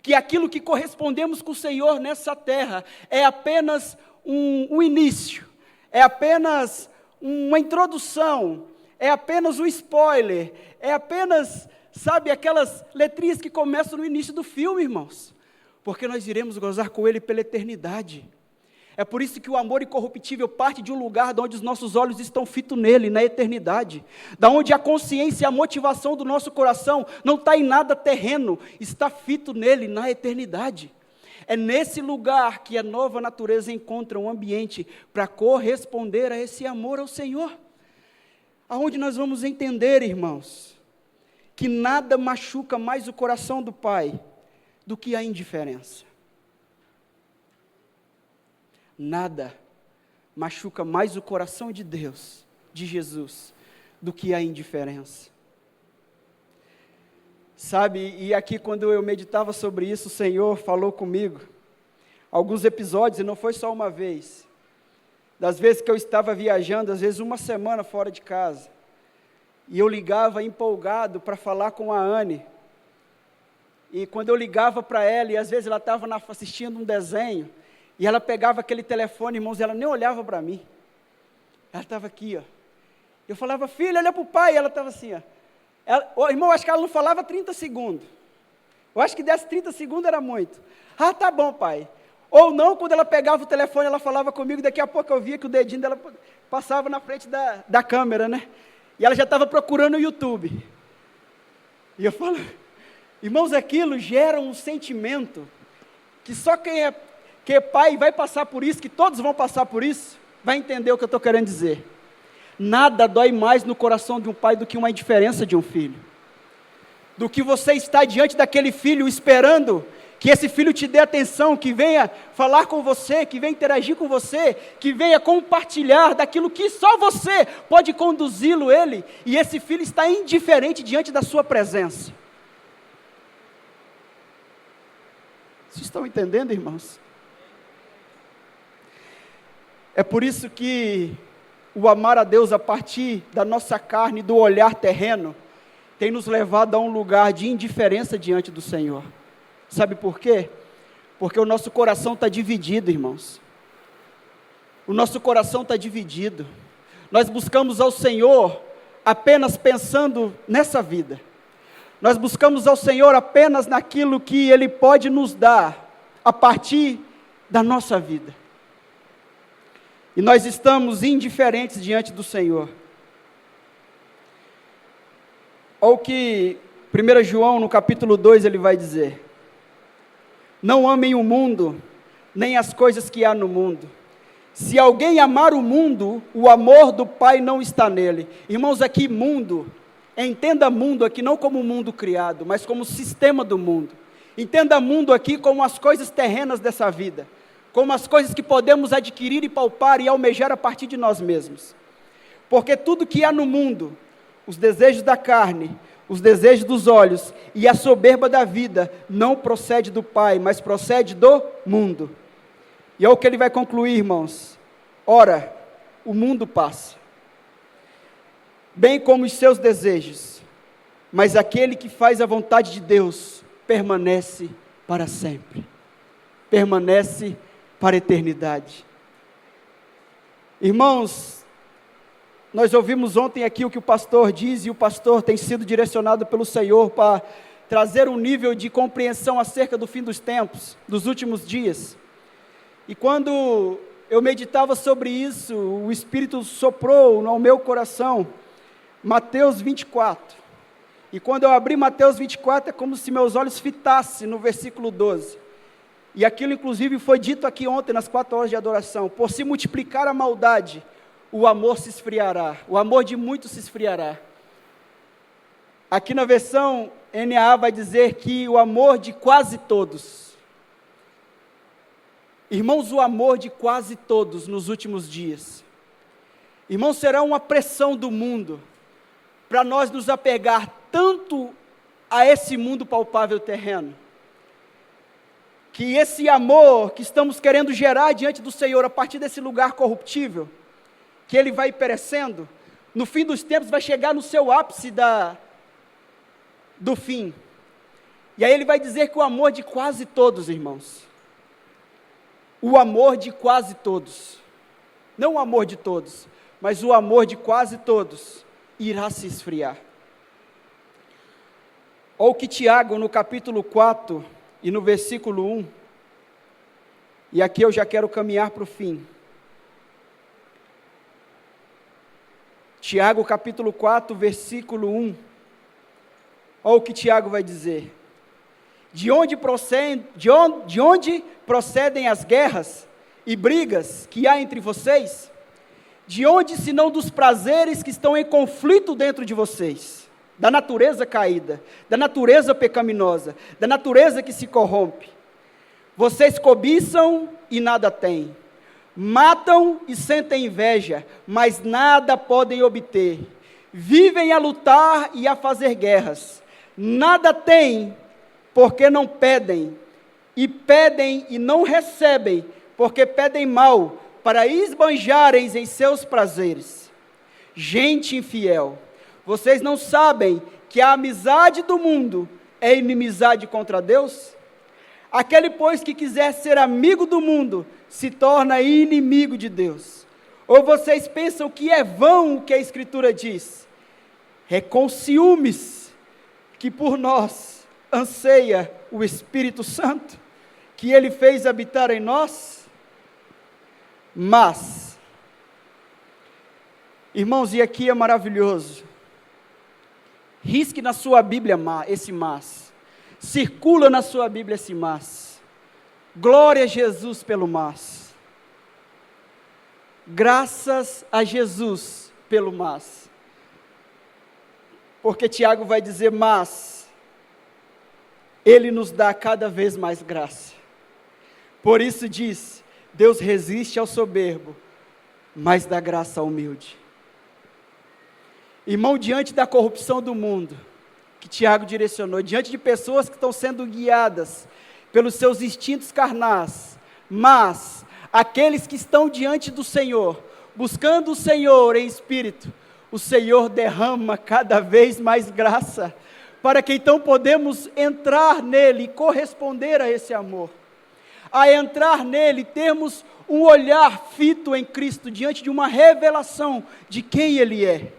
Que aquilo que correspondemos com o Senhor nessa terra é apenas um início, é apenas uma introdução, é apenas um spoiler, é apenas, sabe, aquelas letrinhas que começam no início do filme, irmãos. Porque nós iremos gozar com Ele pela eternidade. É por isso que o amor incorruptível parte de um lugar de onde os nossos olhos estão fitos nele, na eternidade. Da onde a consciência e a motivação do nosso coração não está em nada terreno, está fito nele, na eternidade. É nesse lugar que a nova natureza encontra um ambiente para corresponder a esse amor ao Senhor. Aonde nós vamos entender, irmãos, que nada machuca mais o coração do Pai do que a indiferença. Nada machuca mais o coração de Deus, de Jesus, do que a indiferença. Sabe, e aqui quando eu meditava sobre isso, o Senhor falou comigo, alguns episódios, e não foi só uma vez, das vezes que eu estava viajando, às vezes uma semana fora de casa, e eu ligava empolgado para falar com a Anne, e quando eu ligava para ela, e às vezes ela estava assistindo um desenho, e ela pegava aquele telefone, irmãos, ela nem olhava para mim. Ela estava aqui, ó. Eu falava, filha, olha para o pai. E ela estava assim, ó. Irmão, acho que ela não falava 30 segundos. Eu acho que desse 30 segundos era muito. Ah, tá bom, pai. Ou não, quando ela pegava o telefone, ela falava comigo, daqui a pouco eu via que o dedinho dela passava na frente da câmera, né? E ela já estava procurando o YouTube. E eu falo, irmãos, aquilo gera um sentimento que só quem é pai vai passar por isso, que todos vão passar por isso, vai entender o que eu estou querendo dizer. Nada dói mais no coração de um pai do que uma indiferença de um filho. Do que você estar diante daquele filho esperando que esse filho te dê atenção, que venha falar com você, que venha interagir com você, que venha compartilhar daquilo que só você pode conduzi-lo ele, e esse filho está indiferente diante da sua presença. Vocês estão entendendo, irmãos? É por isso que o amar a Deus a partir da nossa carne, do olhar terreno, tem nos levado a um lugar de indiferença diante do Senhor. Sabe por quê? Porque o nosso coração está dividido, irmãos. O nosso coração está dividido. Nós buscamos ao Senhor apenas pensando nessa vida. Nós buscamos ao Senhor apenas naquilo que Ele pode nos dar a partir da nossa vida. E nós estamos indiferentes diante do Senhor. Olha o que 1 João, no capítulo 2, ele vai dizer: não amem o mundo, nem as coisas que há no mundo. Se alguém amar o mundo, o amor do Pai não está nele. Irmãos, aqui mundo, entenda mundo aqui não como o mundo criado, mas como o sistema do mundo. Entenda mundo aqui como as coisas terrenas dessa vida, como as coisas que podemos adquirir e palpar e almejar a partir de nós mesmos. Porque tudo que há no mundo, os desejos da carne, os desejos dos olhos e a soberba da vida, não procede do Pai, mas procede do mundo. E é o que ele vai concluir, irmãos. Ora, o mundo passa, bem como os seus desejos, mas aquele que faz a vontade de Deus permanece para sempre, permanece para a eternidade. Irmãos, nós ouvimos ontem aqui o que o pastor diz, e o pastor tem sido direcionado pelo Senhor para trazer um nível de compreensão acerca do fim dos tempos, dos últimos dias. E quando eu meditava sobre isso, o Espírito soprou no meu coração Mateus 24. E quando eu abri Mateus 24, é como se meus olhos fitassem no versículo 12. E aquilo inclusive foi dito aqui ontem nas 4 horas de adoração: por se multiplicar a maldade, o amor se esfriará, o amor de muitos se esfriará. Aqui na versão NAA vai dizer que o amor de quase todos. Irmãos, o amor de quase todos nos últimos dias. Irmãos, será uma pressão do mundo para nós nos apegar tanto a esse mundo palpável terreno, que esse amor que estamos querendo gerar diante do Senhor a partir desse lugar corruptível, que ele vai perecendo, no fim dos tempos vai chegar no seu ápice do fim. E aí ele vai dizer que o amor de quase todos, irmãos, o amor de quase todos, não o amor de todos, mas o amor de quase todos, irá se esfriar. Ou que Tiago, no capítulo 4, e no versículo 1, e aqui eu já quero caminhar para o fim. Tiago, capítulo 4, versículo 1, olha o que Tiago vai dizer: de onde procedem as guerras e brigas que há entre vocês? De onde, senão dos prazeres que estão em conflito dentro de vocês, da natureza caída, da natureza pecaminosa, da natureza que se corrompe? Vocês cobiçam e nada têm, matam e sentem inveja, mas nada podem obter, vivem a lutar e a fazer guerras, nada têm, porque não pedem, e não recebem, porque pedem mal, para esbanjarem em seus prazeres. Gente infiel, vocês não sabem que a amizade do mundo é inimizade contra Deus? Aquele, pois, que quiser ser amigo do mundo, se torna inimigo de Deus. Ou vocês pensam que é vão o que a Escritura diz? É com ciúmes que por nós anseia o Espírito Santo, que Ele fez habitar em nós? Mas, irmãos, e aqui é maravilhoso, risque na sua Bíblia esse mas, circula na sua Bíblia esse mas, glória a Jesus pelo mas, graças a Jesus pelo mas, porque Tiago vai dizer: mas, Ele nos dá cada vez mais graça, por isso diz: Deus resiste ao soberbo, mas dá graça ao humilde. Irmão, diante da corrupção do mundo, que Tiago direcionou, diante de pessoas que estão sendo guiadas pelos seus instintos carnais, mas Aqueles que estão diante do Senhor, buscando o Senhor em espírito, o Senhor derrama cada vez mais graça, para que então podemos entrar nele e corresponder a esse amor. A entrar nele, termos um olhar fito em Cristo, diante de uma revelação de quem Ele é.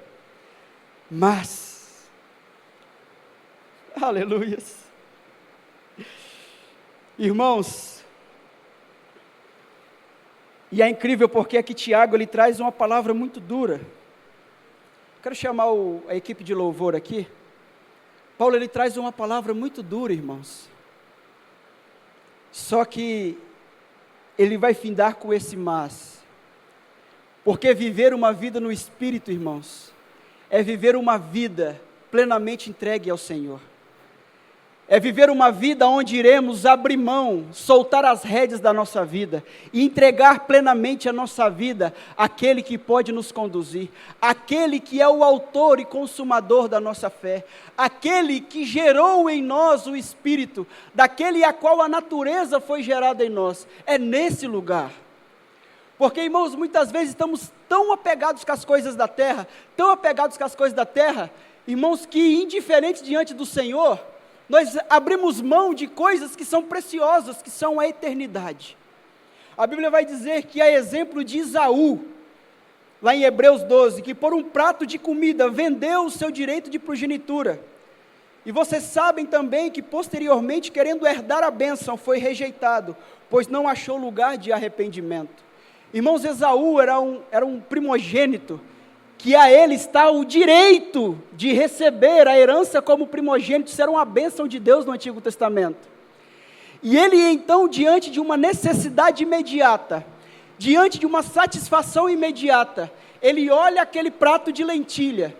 Mas, aleluias, irmãos, e é incrível porque aqui Tiago, ele traz uma palavra muito dura. Quero chamar a equipe de louvor aqui. Paulo, ele traz uma palavra muito dura, irmãos. Só que ele vai findar com esse mas. Porque viver uma vida no Espírito, irmãos, é viver uma vida plenamente entregue ao Senhor. É viver uma vida onde iremos abrir mão, soltar as rédeas da nossa vida e entregar plenamente a nossa vida àquele que pode nos conduzir, aquele que é o autor e consumador da nossa fé, aquele que gerou em nós o Espírito, daquele a qual a natureza foi gerada em nós. É nesse lugar. Porque, irmãos, muitas vezes estamos tão apegados com as coisas da terra, irmãos, que indiferentes diante do Senhor, nós abrimos mão de coisas que são preciosas, que são a eternidade. A Bíblia vai dizer que, a exemplo de Esaú, lá em Hebreus 12, que por um prato de comida vendeu o seu direito de progenitura. E vocês sabem também que posteriormente, querendo herdar a bênção, foi rejeitado, pois não achou lugar de arrependimento. Irmãos, Esaú era um primogênito, que a ele está o direito de receber a herança como primogênito. Isso era uma bênção de Deus no Antigo Testamento. E ele então, diante de uma necessidade imediata, diante de uma satisfação imediata, ele olha aquele prato de lentilha,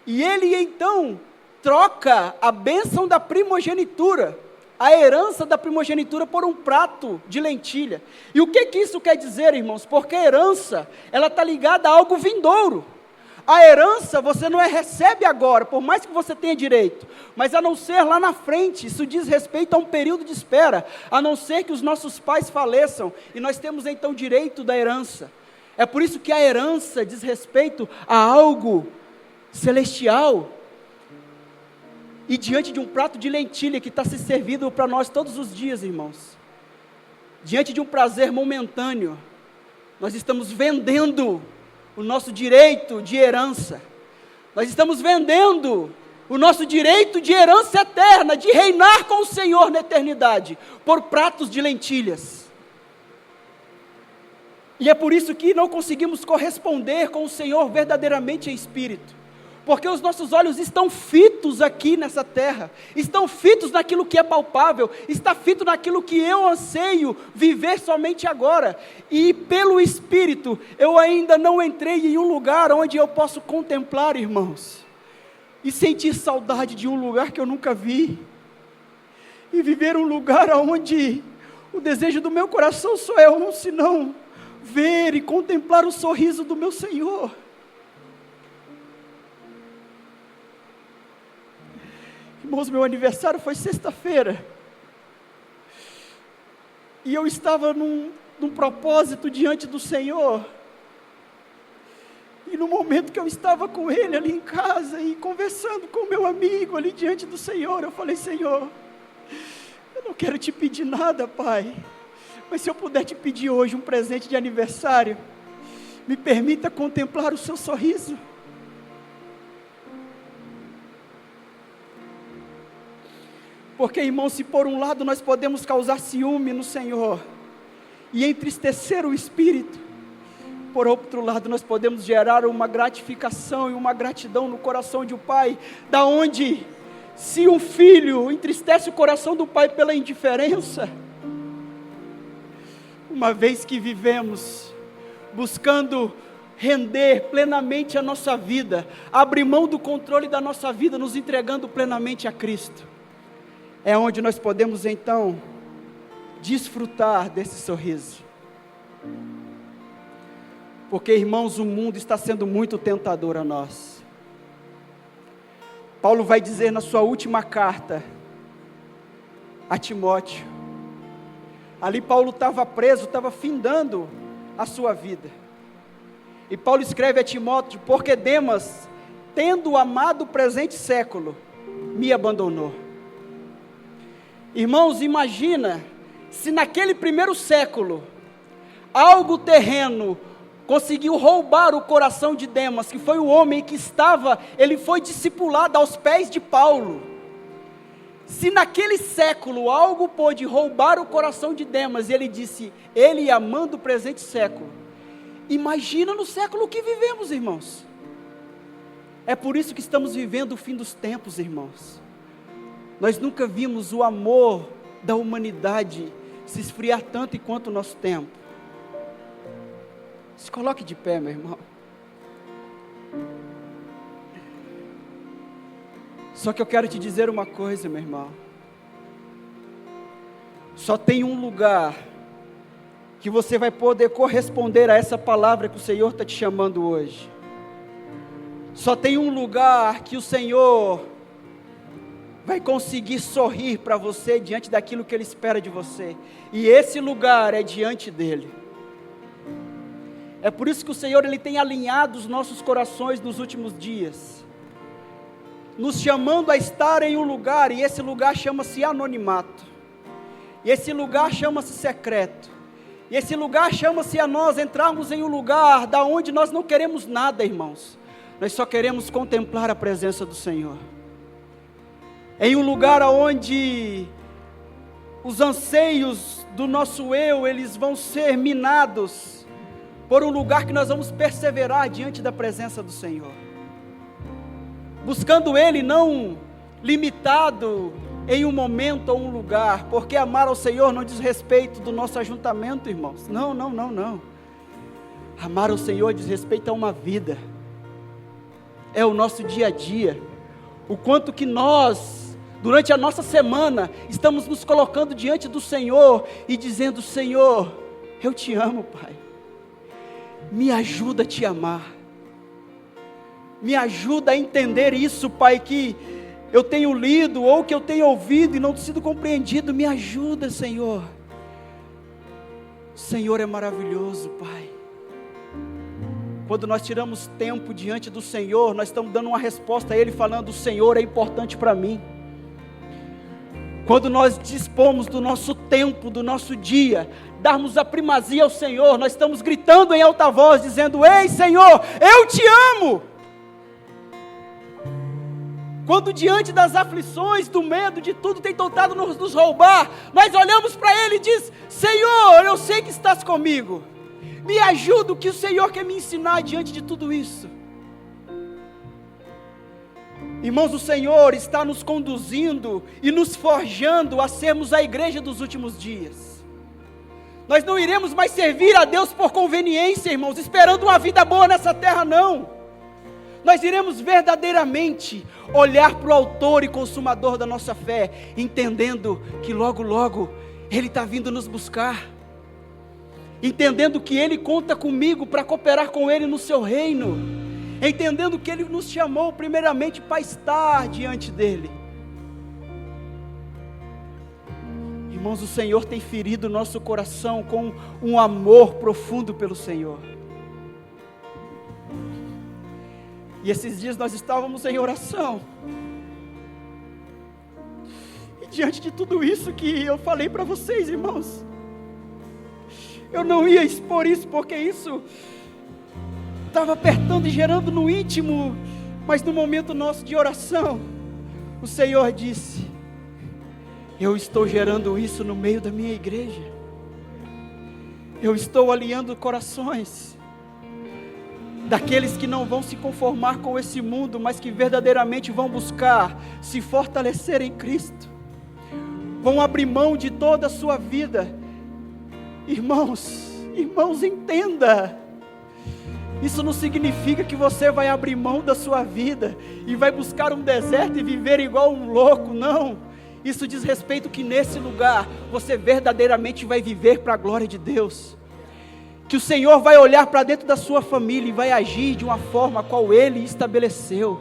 e ele então troca a bênção da primogenitura, a herança da primogenitura, por um prato de lentilha. E o que isso quer dizer, irmãos? Porque a herança, ela está ligada a algo vindouro. A herança você não recebe agora, por mais que você tenha direito, mas a não ser lá na frente. Isso diz respeito a um período de espera, a não ser que os nossos pais faleçam, e nós temos então direito da herança. É por isso que a herança diz respeito a algo celestial. E diante de um prato de lentilha que está se servindo para nós todos os dias, irmãos, diante de um prazer momentâneo, nós estamos vendendo o nosso direito de herança. Nós estamos vendendo o nosso direito de herança eterna, de reinar com o Senhor na eternidade, por pratos de lentilhas. E é por isso que não conseguimos corresponder com o Senhor verdadeiramente em espírito, porque os nossos olhos estão fitos aqui nessa terra, estão fitos naquilo que é palpável, está fito naquilo que eu anseio viver somente agora, e pelo Espírito, eu ainda não entrei em um lugar onde eu posso contemplar, irmãos, e sentir saudade de um lugar que eu nunca vi, e viver um lugar onde o desejo do meu coração só é um, senão ver e contemplar o sorriso do meu Senhor. Irmãos, meu aniversário foi sexta-feira, e eu estava num propósito diante do Senhor, e no momento que eu estava com Ele ali em casa, e conversando com o meu amigo ali diante do Senhor, eu falei: Senhor, eu não quero te pedir nada, Pai, mas se eu puder te pedir hoje um presente de aniversário, me permita contemplar o seu sorriso. Porque, irmão, se por um lado nós podemos causar ciúme no Senhor e entristecer o Espírito, por outro lado nós podemos gerar uma gratificação e uma gratidão no coração de um pai, da onde, se um filho entristece o coração do pai pela indiferença, uma vez que vivemos buscando render plenamente a nossa vida, abrir mão do controle da nossa vida, nos entregando plenamente a Cristo, é onde nós podemos então desfrutar desse sorriso. Porque, irmãos, o mundo está sendo muito tentador a nós. Paulo vai dizer na sua última carta a Timóteo, ali Paulo estava preso, estava findando a sua vida. E Paulo escreve a Timóteo: porque Demas, tendo amado o presente século, me abandonou. Irmãos, imagina se naquele primeiro século, algo terreno conseguiu roubar o coração de Demas, que foi o homem que ele foi discipulado aos pés de Paulo. Se naquele século algo pôde roubar o coração de Demas, e ele disse, ele amando o presente século, imagina no século que vivemos, irmãos. É por isso que estamos vivendo o fim dos tempos, irmãos. Nós nunca vimos o amor da humanidade se esfriar tanto quanto o nosso tempo. Se coloque de pé, meu irmão. Só que eu quero te dizer uma coisa, meu irmão. Só tem um lugar que você vai poder corresponder a essa palavra que o Senhor está te chamando hoje. Só tem um lugar que o Senhor vai conseguir sorrir para você diante daquilo que Ele espera de você. E esse lugar é diante dEle. É por isso que o Senhor, Ele tem alinhado os nossos corações nos últimos dias, nos chamando a estar em um lugar, e esse lugar chama-se anonimato, e esse lugar chama-se secreto, e esse lugar chama-se a nós entrarmos em um lugar da onde nós não queremos nada, irmãos, nós só queremos contemplar a presença do Senhor, em um lugar onde os anseios do nosso eu, eles vão ser minados, por um lugar que nós vamos perseverar diante da presença do Senhor, buscando Ele não limitado em um momento ou um lugar, porque amar ao Senhor não diz respeito do nosso ajuntamento, irmãos, não, amar ao Senhor diz respeito a uma vida, é o nosso dia a dia, o quanto que nós, durante a nossa semana, estamos nos colocando diante do Senhor, e dizendo, Senhor, eu te amo, Pai, me ajuda a te amar, me ajuda a entender isso, Pai, que eu tenho lido, ou que eu tenho ouvido, e não sido compreendido, me ajuda, Senhor, o Senhor é maravilhoso, Pai, quando nós tiramos tempo diante do Senhor, nós estamos dando uma resposta a Ele, falando, o Senhor é importante para mim, quando nós dispomos do nosso tempo, do nosso dia, darmos a primazia ao Senhor, nós estamos gritando em alta voz, dizendo, ei Senhor, eu te amo. Quando diante das aflições, do medo, de tudo tem tentado nos roubar, nós olhamos para Ele e diz, Senhor, eu sei que estás comigo, me ajuda, o que o Senhor quer me ensinar diante de tudo isso. Irmãos, o Senhor está nos conduzindo e nos forjando a sermos a igreja dos últimos dias. Nós não iremos mais servir a Deus por conveniência, irmãos, esperando uma vida boa nessa terra, não. Nós iremos verdadeiramente olhar para o autor e consumador da nossa fé, entendendo que logo, logo, Ele está vindo nos buscar. Entendendo que Ele conta comigo para cooperar com Ele no seu reino. Entendendo que Ele nos chamou primeiramente para estar diante dEle. Irmãos, o Senhor tem ferido o nosso coração com um amor profundo pelo Senhor. E esses dias nós estávamos em oração. E diante de tudo isso que eu falei para vocês, irmãos, eu não ia expor isso, porque isso estava apertando e gerando no íntimo, mas no momento nosso de oração, o Senhor disse, eu estou gerando isso no meio da minha igreja, eu estou alinhando corações, daqueles que não vão se conformar com esse mundo, mas que verdadeiramente vão buscar se fortalecer em Cristo, vão abrir mão de toda a sua vida. Irmãos, entenda, isso não significa que você vai abrir mão da sua vida e vai buscar um deserto e viver igual um louco, não. Isso diz respeito que nesse lugar você verdadeiramente vai viver para a glória de Deus. Que o Senhor vai olhar para dentro da sua família e vai agir de uma forma a qual Ele estabeleceu.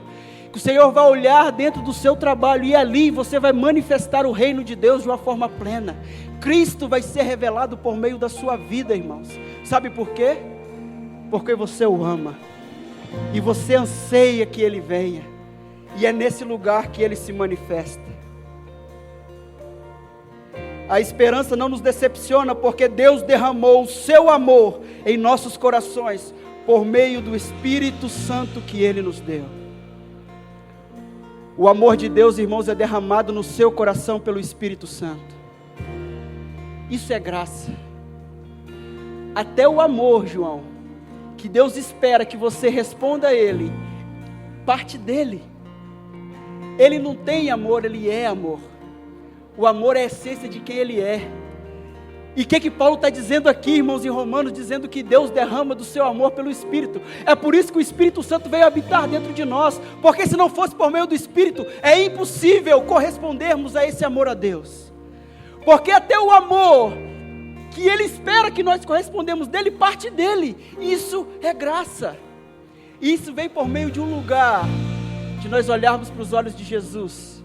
Que o Senhor vai olhar dentro do seu trabalho e ali você vai manifestar o reino de Deus de uma forma plena. Cristo vai ser revelado por meio da sua vida, irmãos. Sabe por quê? Porque você o ama, e você anseia que Ele venha, e é nesse lugar que Ele se manifesta. A esperança não nos decepciona, porque Deus derramou o seu amor em nossos corações, por meio do Espírito Santo que Ele nos deu. O amor de Deus, irmãos, é derramado no seu coração pelo Espírito Santo. Isso é graça. Até o amor, João, que Deus espera que você responda a Ele, parte dEle. Ele não tem amor, Ele é amor. O amor é a essência de quem Ele é. E o que Paulo está dizendo aqui, irmãos, em Romanos? Dizendo que Deus derrama do seu amor pelo Espírito. É por isso que o Espírito Santo veio habitar dentro de nós, porque se não fosse por meio do Espírito, é impossível correspondermos a esse amor a Deus. Porque até o amor que Ele espera que nós correspondemos dEle, parte dEle. Isso é graça. E isso vem por meio de um lugar, de nós olharmos para os olhos de Jesus,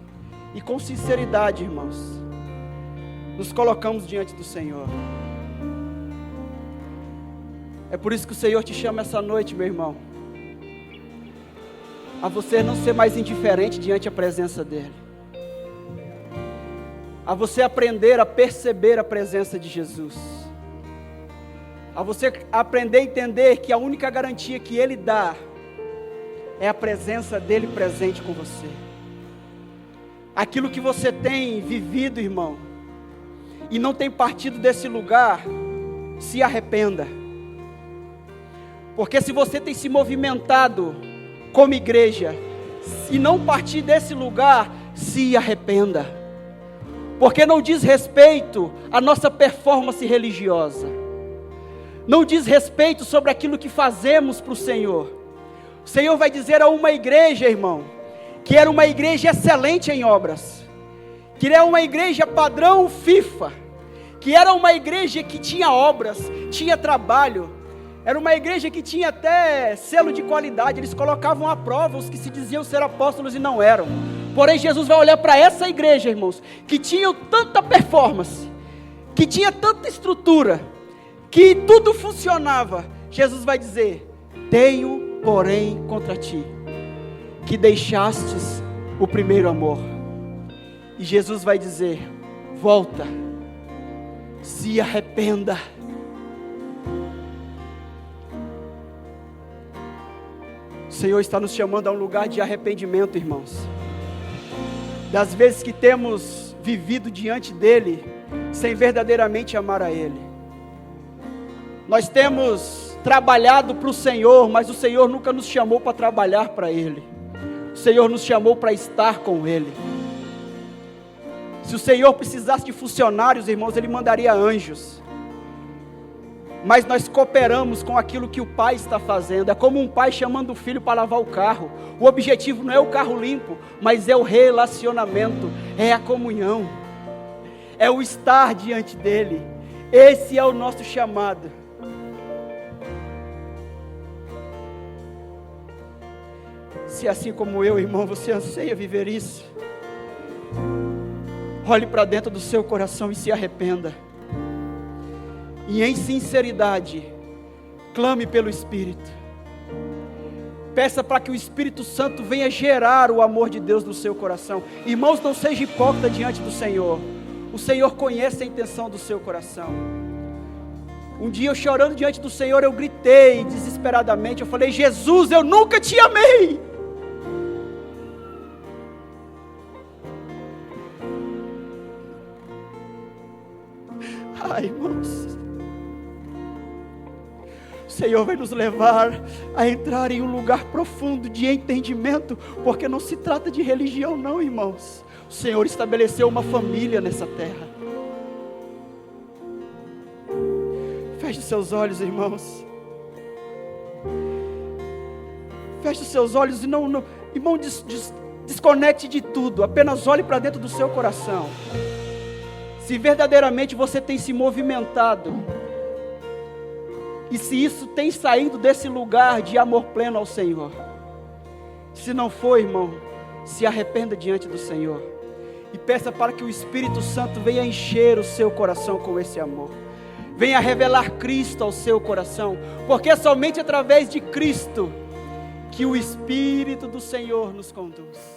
e com sinceridade, irmãos, nos colocamos diante do Senhor. É por isso que o Senhor te chama essa noite, meu irmão, a você não ser mais indiferente diante da presença dEle, a você aprender a perceber a presença de Jesus, a você aprender a entender que a única garantia que Ele dá é a presença dEle presente com você. Aquilo que você tem vivido, irmão, e não tem partido desse lugar, se arrependa. Porque se você tem se movimentado como igreja, e não partir desse lugar, se arrependa. Porque não diz respeito à nossa performance religiosa, não diz respeito sobre aquilo que fazemos para o Senhor. O Senhor vai dizer a uma igreja, irmão, que era uma igreja excelente em obras, que era uma igreja padrão FIFA, que era uma igreja que tinha obras, tinha trabalho, era uma igreja que tinha até selo de qualidade. Eles colocavam à prova os que se diziam ser apóstolos e não eram. Porém Jesus vai olhar para essa igreja, irmãos, que tinha tanta performance, que tinha tanta estrutura, que tudo funcionava. Jesus vai dizer: tenho, porém, contra ti, que deixastes o primeiro amor. E Jesus vai dizer: volta, se arrependa. O Senhor está nos chamando a um lugar de arrependimento, irmãos, das vezes que temos vivido diante dEle, sem verdadeiramente amar a Ele. Nós temos trabalhado para o Senhor, mas o Senhor nunca nos chamou para trabalhar para Ele. O Senhor nos chamou para estar com Ele. Se o Senhor precisasse de funcionários, irmãos, Ele mandaria anjos. Mas nós cooperamos com aquilo que o Pai está fazendo. É como um pai chamando o filho para lavar o carro. O objetivo não é o carro limpo, mas é o relacionamento, é a comunhão, é o estar diante dEle. Esse é o nosso chamado. Se assim como eu, irmão, você anseia viver isso, olhe para dentro do seu coração e se arrependa. E em sinceridade, clame pelo Espírito. Peça para que o Espírito Santo venha gerar o amor de Deus no seu coração. Irmãos, não seja hipócrita diante do Senhor. O Senhor conhece a intenção do seu coração. Um dia eu chorando diante do Senhor, eu gritei desesperadamente. Eu falei: Jesus, eu nunca te amei. Ai, irmãos, o Senhor vai nos levar a entrar em um lugar profundo de entendimento, porque não se trata de religião não, irmãos. O Senhor estabeleceu uma família nessa terra. Feche os seus olhos, irmãos. Feche os seus olhos e irmão, desconecte de tudo. Apenas olhe para dentro do seu coração. Se verdadeiramente você tem se movimentado, e se isso tem saído desse lugar de amor pleno ao Senhor. Se não for, irmão, se arrependa diante do Senhor e peça para que o Espírito Santo venha encher o seu coração com esse amor. venha revelar Cristo ao seu coração, porque é somente através de Cristo que o Espírito do Senhor nos conduz.